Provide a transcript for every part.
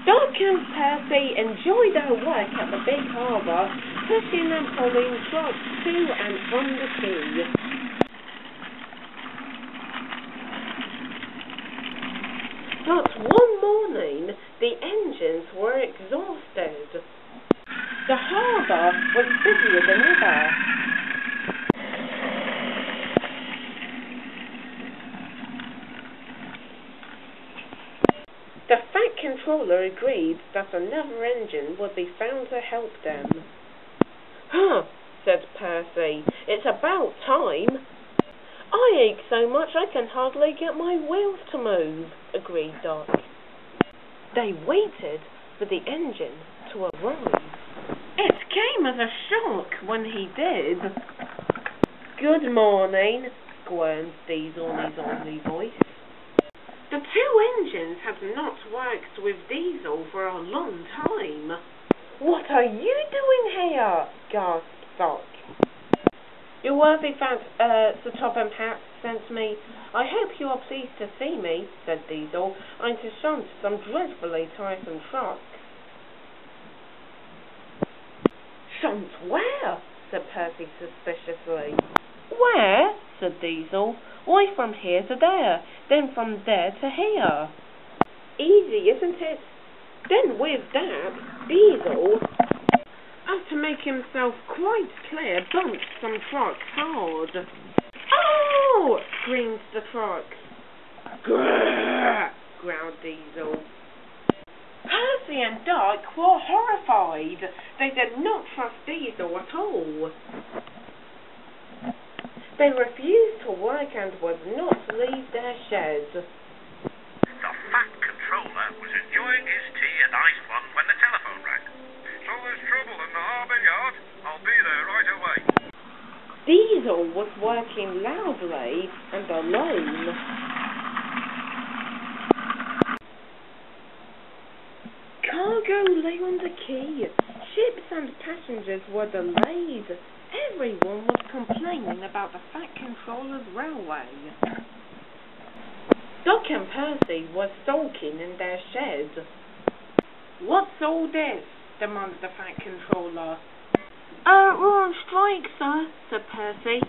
Doc and Percy enjoy their work at the big harbour, pushing and pulling trucks to and from the sea. But one morning, the engines were exhausted. The harbour was busier than ever. The Fat Controller agreed that another engine would be found to help them. "Huh," said Percy, "it's about time." "I ache so much I can hardly get my wheels to move," agreed Doc. They waited for the engine to arrive. It came as a shock when he did. "Good morning," squirmed Diesel in his oily voice. The two engines had not worked with Diesel for a long time. "What are you doing here?" gasped Doc. "Your worthy fat Sir Topham Hatt sent me. I hope you are pleased to see me," said Diesel. "I'm to shunt some dreadfully tiresome trucks." "Shunt where?" said Percy suspiciously. "Where?" said Diesel. "Why, from here to there, then from there to here." "Easy, isn't it?" Then with that, Diesel, as to make himself quite clear, bumped some trucks hard. "Oh!" screamed the trucks. "Grrr!" growled Diesel. Percy and Doc were horrified. They did not trust Diesel at all. They refused to work and would not leave their sheds. The Fat Controller was enjoying his tea, a nice one, when the telephone rang. "So there's trouble in the harbour yard? I'll be there right away." Diesel was working loudly and alone. Cargo lay on the quay. Ships and passengers were delayed. Everyone was complaining about the Fat Controller's railway. Doc and Percy were sulking in their shed. "What's all this?" demanded the Fat Controller. "We're on strike, sir," said Percy.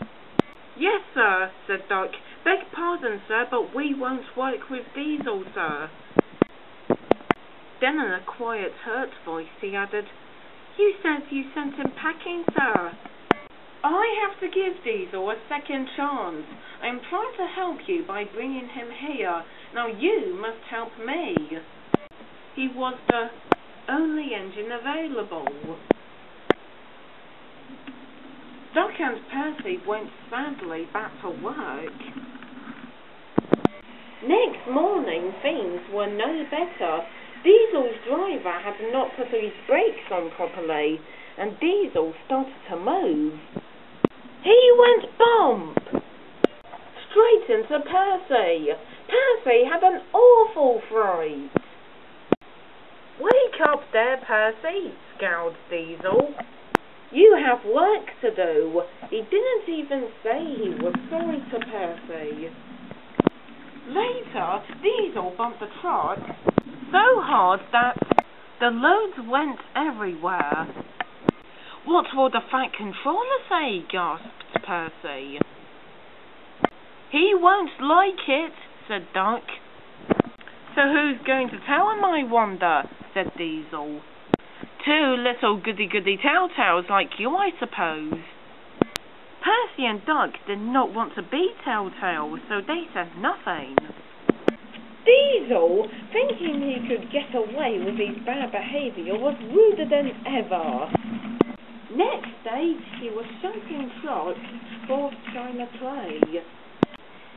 "Yes, sir," said Doc. "Beg pardon, sir, but we won't work with Diesel, sir." Then in a quiet, hurt voice he added, "You said you sent him packing, sir." "I have to give Diesel a second chance. I am trying to help you by bringing him here. Now you must help me." He was the only engine available. Doc and Percy went sadly back to work. Next morning things were no better. Diesel's driver had not put his brakes on properly, and Diesel started to move. He went bump! Straight into Percy. Percy had an awful fright. "Wake up there, Percy," scowled Diesel. "You have work to do." He didn't even say he was sorry to Percy. Later, Diesel bumped the truck so hard that the loads went everywhere. "What will the Fat Controller say?" gasped Percy. "He won't like it," said Doc. "So who's going to tell him, I wonder?" said Diesel. "Two little goody-goody telltales like you, I suppose." Percy and Doc did not want to be telltales, so they said nothing. Diesel, thinking he could get away with his bad behaviour, was ruder than ever. Next day, he was shunting trucks for China Clay.